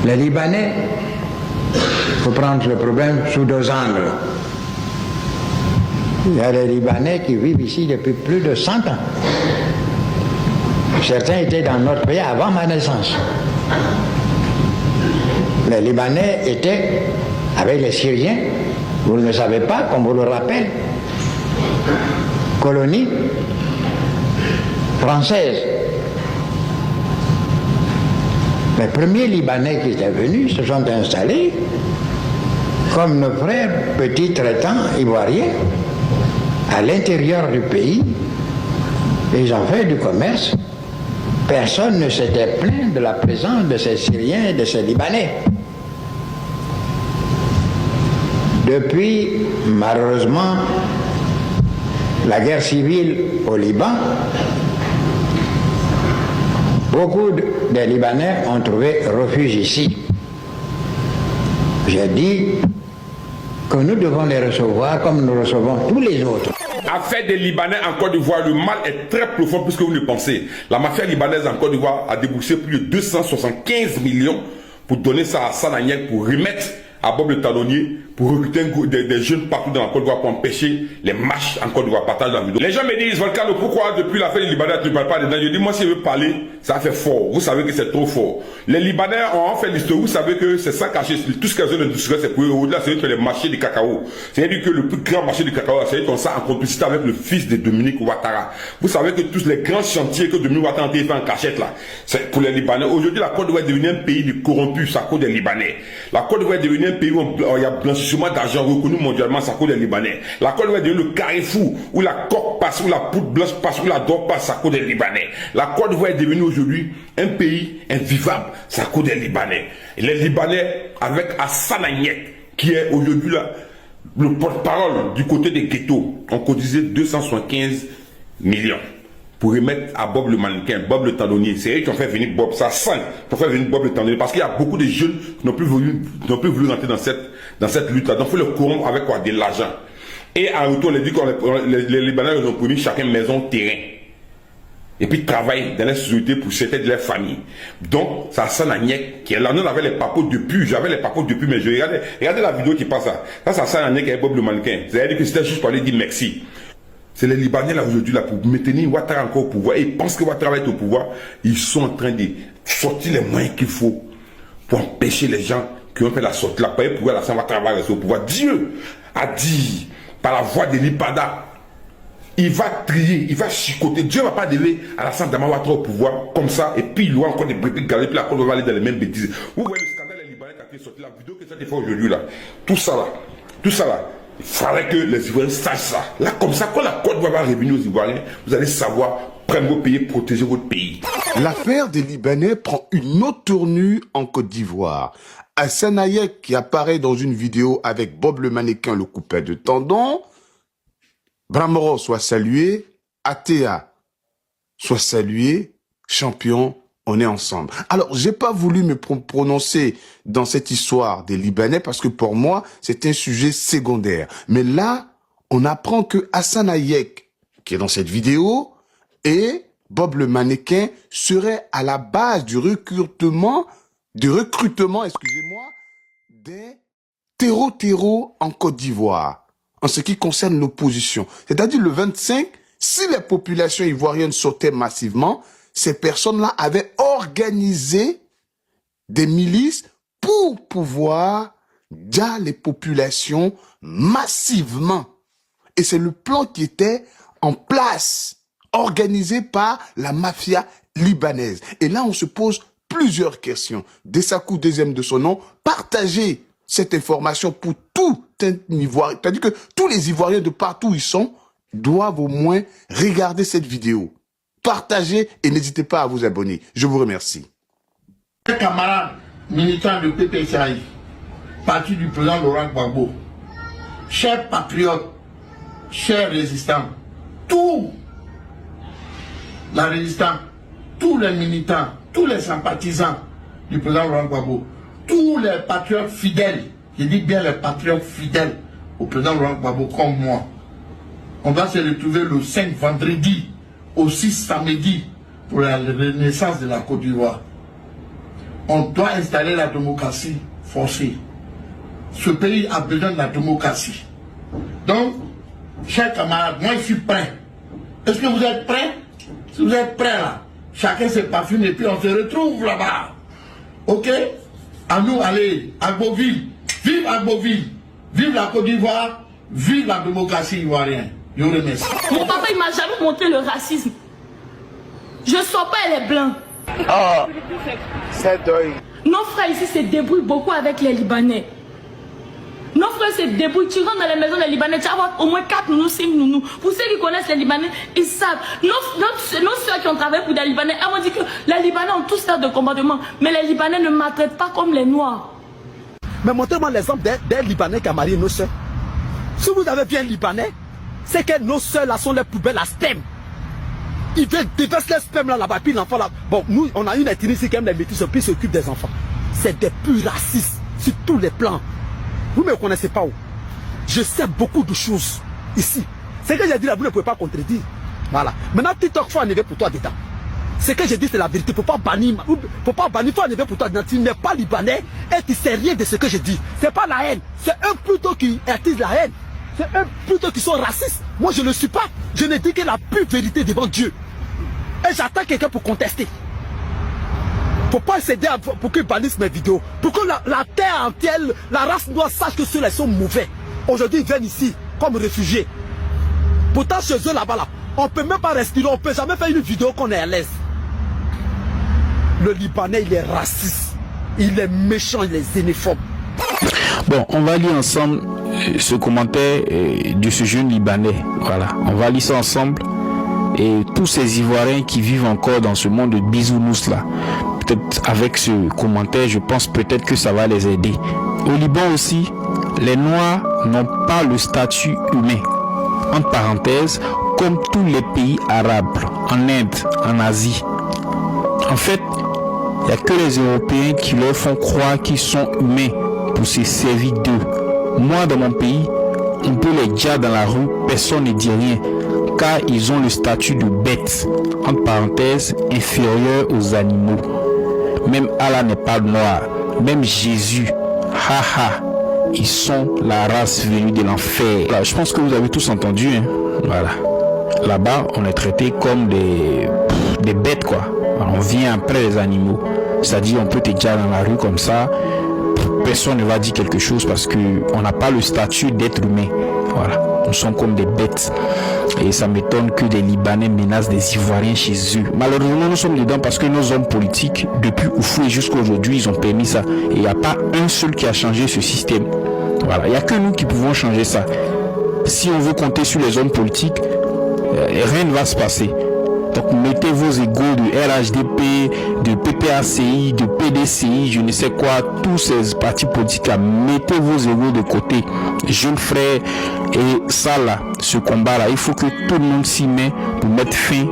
Les Libanais, il faut prendre le problème sous deux angles. Il y a les Libanais qui vivent ici depuis plus de 100 ans. Certains étaient dans notre pays avant ma naissance. Les Libanais étaient avec les Syriens, vous ne le savez pas, comme vous le rappelle, colonie française. Les premiers Libanais qui étaient venus se sont installés comme nos frères petits traitants ivoiriens à l'intérieur du pays. Ils ont fait du commerce. Personne ne s'était plaint de la présence de ces Syriens et de ces Libanais. Depuis, malheureusement, la guerre civile au Liban, beaucoup de Libanais ont trouvé refuge ici. J'ai dit que nous devons les recevoir comme nous recevons tous les autres. Affaire des Libanais en Côte d'Ivoire, le mal est très profond plus que vous ne pensez. La mafia libanaise en Côte d'Ivoire a déboursé plus de 275 millions pour donner ça à Sanagnek pour remettre à Bob le Talonnier pour recruter des jeunes partout dans la Côte d'Ivoire pour empêcher les marches en Côte d'Ivoire. Partage la vidéo. Les gens me disent, Volcano, pourquoi depuis l'affaire des Libanais tu ne parles pas dedans? Je dis, moi, si je veux parler, ça fait fort. Vous savez que c'est trop fort. Les Libanais ont fait l'histoire. Vous savez que c'est ça caché. Tout ce qu'ils ont industriel, c'est pour eux. Au-delà, c'est eux qui ont les marchés du cacao. C'est-à-dire que le plus grand marché du cacao, c'est eux qui ont ça en complicité avec le fils de Dominique Ouattara. Vous savez que tous les grands chantiers que Dominique Ouattara a fait en cachette là, c'est pour les Libanais. Aujourd'hui, la Côte d'Ivoire est devenue un pays de corrompus à cause des Libanais. La Côte d'Ivoire est devenue un pays où il y a blanchissement d'argent reconnu mondialement, ça cause des Libanais. La Côte d'Ivoire est devenue le carrefour où la coque passe, où la poudre blanche passe, où la drogue passe, ça cause des Libanais. La Côte d'Ivoire est devenue aujourd'hui un pays invivable, ça cause des Libanais. Et les Libanais, avec Hassan Agnek, qui est aujourd'hui là, le porte-parole du côté des ghettos, ont cotisé 275 millions. Pour remettre à Bob le mannequin, Bob le talonnier. C'est eux qui ont fait venir Bob, ça 5 pour faire venir Bob le talonnier. Parce qu'il y a beaucoup de jeunes qui n'ont plus voulu rentrer dans cette lutte-là. Donc il faut le corrompre avec quoi? De l'argent. Et en retour, on a dit que les Libanais ont promis chacun maison, terrain. Et puis travailler dans la société pour s'aider de leur famille. Donc, ça sent la nièque qui est là. Nous, on avait les papos depuis. J'avais les papos depuis, mais je regardais la vidéo qui passe là. Ça sent la nièque avec Bob le mannequin. C'est-à-dire que c'était juste pour aller dire merci. C'est les Libanais là aujourd'hui là pour maintenir Ouattara encore au pouvoir. Et ils pensent que Ouattara va être au pouvoir. Ils sont en train de sortir les moyens qu'il faut pour empêcher les gens qui ont fait la sortie là. Pas pour la Ouattara va rester au pouvoir. Dieu a dit par la voix de l'Ipada, il va trier, il va chicoter. Dieu ne va pas donner à la Ouattara au pouvoir comme ça. Et puis il y aura encore des briques galées. Puis la Côte va aller dans les mêmes bêtises. Vous voyez le scandale des Libanais qui a sorti la vidéo que ça a fait aujourd'hui là. Tout ça là. Il fallait que les Ivoiriens sachent ça. Là, comme ça, quand la Côte va revenir aux Ivoiriens, vous allez savoir prendre vos pays, protéger votre pays. L'affaire des Libanais prend une autre tournure en Côte d'Ivoire. Hassan Agnek, qui apparaît dans une vidéo avec Bob le mannequin, le coupeur de tendons, Bramoro soit salué, Atea soit salué, champion, on est ensemble. Alors, j'ai pas voulu me prononcer dans cette histoire des Libanais parce que pour moi, c'est un sujet secondaire. Mais là, on apprend que Hassan Agnek, qui est dans cette vidéo, et Bob le mannequin seraient à la base du recrutement, excusez-moi, des terreaux en Côte d'Ivoire, en ce qui concerne l'opposition. C'est-à-dire le 25, si les populations ivoiriennes sautaient massivement, ces personnes-là avaient organisé des milices pour pouvoir dire les populations massivement. Et c'est le plan qui était en place, organisé par la mafia libanaise. Et là, on se pose plusieurs questions. Dessakou, deuxième de son nom, partagez cette information pour tout un Ivoirien. C'est-à-dire que tous les Ivoiriens de partout où ils sont doivent au moins regarder cette vidéo. Partagez et n'hésitez pas à vous abonner. Je vous remercie. Chers camarades militants de PPCI, parti du président Laurent Gbagbo, chers patriotes, chers résistants, tous la résistance, tous les militants, tous les sympathisants du président Laurent Gbagbo, tous les patriotes fidèles, je dis bien les patriotes fidèles au président Laurent Gbagbo comme moi, on va se retrouver le 5 vendredi, au 6 samedi, pour la renaissance de la Côte d'Ivoire. on doit installer la démocratie forcée. Ce pays a besoin de la démocratie. Donc, chers camarades, moi je suis prêt. Est-ce que vous êtes prêts? Si vous êtes prêts là, chacun ses parfums et puis on se retrouve là-bas. Ok? À nous aller, Agboville. Vive Agboville. Vive la Côte d'Ivoire. Vive la démocratie ivoirienne. Je vous remercie. Mon papa, il m'a jamais montré le racisme. Je ne sors pas, elle est blanche. Ah, c'est deuil. Nos frères ici se débrouillent beaucoup avec les Libanais. Nos frères se débrouillent. Tu rentres dans les maisons des Libanais, tu vas avoir au moins 4 nounous, 5 nounous. Pour ceux qui connaissent les Libanais, ils savent. Nos soeurs qui ont travaillé pour des Libanais, elles m'ont dit que les Libanais ont tous sortes de comportements. Mais les Libanais ne maltraitent pas comme les Noirs. Mais montrez-moi l'exemple des Libanais qui ont marié nos soeurs. Si vous avez bien Libanais, c'est que nos soeurs là sont les plus belles à sperme. Ils déversent les sperme là-bas, puis l'enfant là. Bon, nous, on a une ethnie ici qui aime les métis, puis s'occupe des enfants. C'est des purs racistes sur tous les plans. Vous ne me connaissez pas où. Je sais beaucoup de choses ici. Ce que j'ai dit là, vous ne pouvez pas contredire. Voilà. Maintenant, TikTok, il faut enlever pour toi dedans. Ce que j'ai dit, c'est la vérité. Il ne faut pas bannir. Il ne faut pas bannir, il faut enlever pour toi dedans. Tu n'es pas libanais et tu ne sais rien de ce que je dis. Ce n'est pas la haine. C'est eux plutôt qui attisent la haine. C'est eux plutôt qui sont racistes. Moi, je ne le suis pas. Je ne dis que la pure vérité devant Dieu. Et j'attends quelqu'un pour contester. Faut pas céder pour qu'ils bannissent mes vidéos. Pour que la terre entière, la race noire sache que ceux-là sont mauvais. Aujourd'hui, ils viennent ici comme réfugiés. Pourtant, chez eux là-bas, là, on ne peut même pas respirer. On ne peut jamais faire une vidéo qu'on est à l'aise. Le Libanais, il est raciste. Il est méchant, il est xénophobe. Bon, on va lire ensemble ce commentaire de ce jeune Libanais. Voilà, on va lire ça ensemble. Et tous ces Ivoiriens qui vivent encore dans ce monde de bisounours là, peut-être avec ce commentaire, je pense peut-être que ça va les aider. Au Liban aussi, les Noirs n'ont pas le statut humain. Entre parenthèses, comme tous les pays arabes, en Inde, en Asie. En fait, il n'y a que les Européens qui leur font croire qu'ils sont humains pour se servir d'eux. Moi, dans mon pays, on peut les dire dans la rue, personne ne dit rien, car ils ont le statut de bêtes, entre parenthèses, inférieur aux animaux. Même Allah n'est pas noir, même Jésus, haha, ils sont la race venue de l'enfer. Je pense que vous avez tous entendu, hein? Voilà. Là-bas, on est traité comme des bêtes, quoi. On vient après les animaux. C'est-à-dire, on peut te dire dans la rue comme ça, personne ne va dire quelque chose parce qu'on n'a pas le statut d'être humain. Voilà. Nous sommes comme des bêtes. Et ça m'étonne que des Libanais menacent des Ivoiriens chez eux. Malheureusement, nous sommes dedans parce que nos hommes politiques, depuis Oufou et jusqu'à aujourd'hui, ils ont permis ça. Et il n'y a pas un seul qui a changé ce système. Voilà. Il n'y a que nous qui pouvons changer ça. Si on veut compter sur les hommes politiques, rien ne va se passer. Donc mettez vos égos de RHDP, de PPACI, de PDCI, je ne sais quoi, tous ces partis politiques là, mettez vos égos de côté. Jeunes frères, et ça là, ce combat là, il faut que tout le monde s'y met pour mettre fin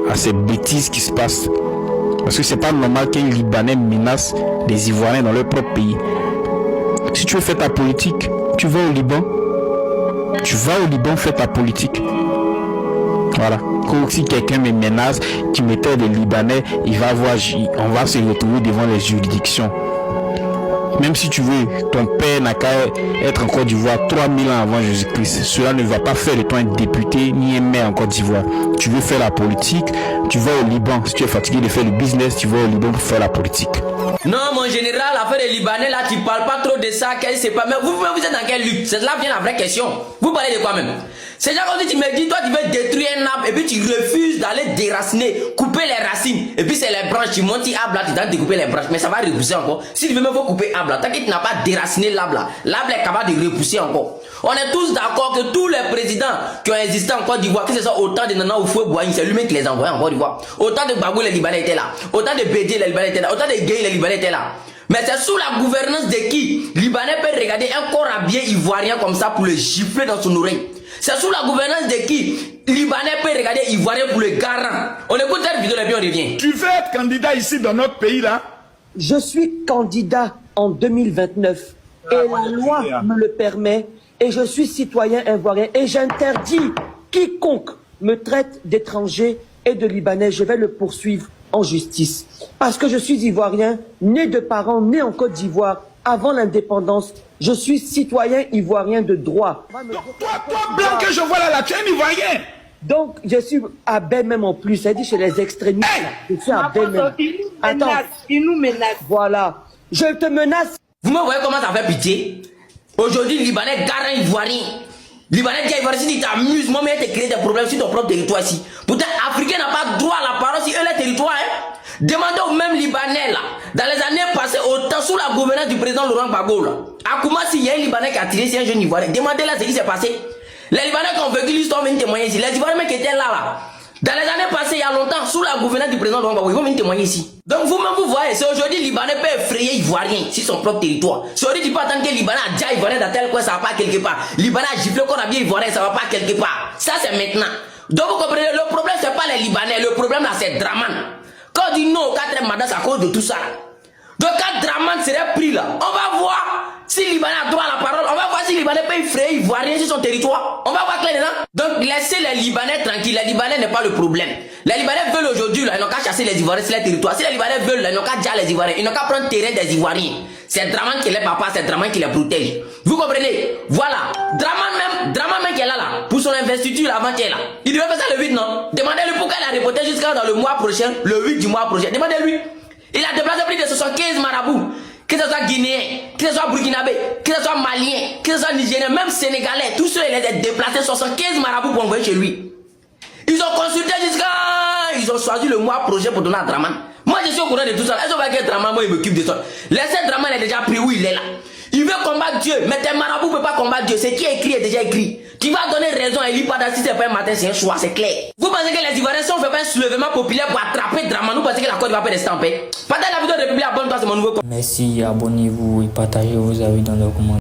à ces bêtises qui se passent. Parce que c'est pas normal qu'un Libanais menace des Ivoiriens dans leur propre pays. Si tu veux faire ta politique, tu vas au Liban. Tu vas au Liban faire ta politique. Voilà. Si quelqu'un me menace, qui mettait des Libanais, il va voir, on va se retrouver devant les juridictions. Même si tu veux, ton père n'a qu'à être en Côte d'Ivoire 3000 ans avant Jésus-Christ. Cela ne va pas faire de toi un député ni un maire en Côte d'Ivoire. Tu veux faire la politique, tu vas au Liban. Si tu es fatigué de faire le business, tu vas au Liban pour faire la politique. Non, mon général, l'affaire des Libanais, là, tu parles pas trop de ça, c'est pas. Mais vous êtes dans quelle lutte? C'est là vient la vraie question. Vous parlez de quoi même? C'est genre comme si tu me dis, toi, tu veux détruire un arbre et puis tu refuses d'aller déraciner, couper les racines. Et puis c'est les branches, tu montes l'arbre là, tu tentes de couper les branches, mais ça va repousser encore. Si tu veux même couper l'arbre là, tant que tu n'as pas déraciné l'arbre là, l'arbre est capable de repousser encore. On est tous d'accord que tous les présidents qui ont existé en Côte d'Ivoire, que ce soit autant de Nana Oufoué Boigny, c'est lui-même qui les envoie en Côte d'Ivoire. Autant de Babou, les Libanais étaient là. Autant de Bédié, les Libanais étaient là. Autant de Gueye, les Libanais étaient là. Mais c'est sous la gouvernance de qui Libanais peut regarder un corps habillé ivoirien comme ça pour le gifler dans son oreille. C'est sous la gouvernance de qui Libanais peut regarder ivoirien pour le garant. On écoute cette vidéo et puis on revient. Tu veux être candidat ici dans notre pays là? Je suis candidat en 2029 et la loi me le permet et je suis citoyen ivoirien et j'interdis quiconque me traite d'étranger et de Libanais, je vais le poursuivre en justice. Parce que je suis ivoirien, né de parents nés en Côte d'Ivoire avant l'indépendance. Je suis citoyen ivoirien de droit. Donc toi blanc que je vois là, tu es un ivoirien. Donc, je suis à baie même en plus, c'est-à-dire chez les extrémistes. Je suis à baie même. Attends, il nous menace. voilà. Je te menace. Vous me voyez comment ça fait pitié? Aujourd'hui, Libanais garde un ivoirien. Libanais dit ivoirien, si tu t'amuses, moi, mais tu crées des problèmes sur ton propre territoire ici. Pourtant, Africain n'a pas droit à la parole sur eux, les territoires. Hein? Demandez aux mêmes Libanais là, dans les années passées, autant sous la gouvernance du président Laurent Gbagbo là. À Koumassi, il y a un Libanais qui a tiré sur un jeune ivoirien. Demandez-là ce qui s'est passé. Les Libanais qui ont vécu l'histoire viennent témoigner ici. Les Ivoiriens qui étaient là. Dans les années passées, il y a longtemps, sous la gouvernance du président Laurent Gbagbo, ils vont venir témoigner ici. Donc vous-même, vous voyez, c'est aujourd'hui Libanais peut effrayer Ivoirien sur son propre territoire. C'est aujourd'hui, tu peux attendre que Libanais a déjà Ivoirien dans tel coin, ça va pas quelque part. Libanais a giflé qu'on a bien Ivoirien, ça va pas quelque part. Ça, c'est maintenant. Donc vous comprenez, le problème, c'est pas les Libanais, le problème là, c'est Draman. Quand on dit non au 4e mandat, c'est à cause de tout ça. Donc quand Draman serait pris là, on va voir si Libanais a droit à la parole, on va voir si Libanais peut effrayer Ivoirien sur son territoire. On va voir clair dedans. Donc laissez les Libanais tranquilles, les Libanais n'est pas le problème. Les Libanais veulent aujourd'hui, là, ils n'ont qu'à chasser les Ivoiriens sur les territoires. Si les Libanais veulent, là, ils n'ont qu'à dire les Ivoiriens, ils n'ont qu'à prendre le terrain des Ivoiriens. C'est Draman qui est les papas, c'est Draman qui les protège. Vous comprenez? Voilà. Draman même qui est là, pour son investiture avant-hier là. Il devait faire ça le 8, non? Demandez-lui pourquoi il a reporté jusqu'à dans le mois prochain, le 8 du mois prochain. Demandez-lui. Il a déplacé plus de 75 marabouts. Que ce soit guinéen, que ce soit burkinabé, que ce soit malien, que ce soit nigérien, même sénégalais, tous ceux qui les ont déplacés, 75 marabouts pour envoyer chez lui. Ils ont consulté jusqu'à... Ils ont choisi le mois prochain pour donner à Draman. Moi je suis au courant de tout ça. Est-ce que Draman, moi il m'occupe de ça? Laissez Draman, il est déjà pris où il est là. Il veut combattre Dieu, mais tes marabouts ne peuvent pas combattre Dieu. Ce qui est écrit est déjà écrit. Tu vas donner raison à lui, pas si c'est pas un matin, c'est un choix, c'est clair. Vous pensez que les Ivoiriens, si on fait pas un soulèvement populaire pour attraper Draman, vous pensez que la Côte va pas rester en paix? Pendant la vidéo de République, abonne-toi, c'est mon nouveau. Merci, abonnez-vous et partagez vos avis dans le commentaire.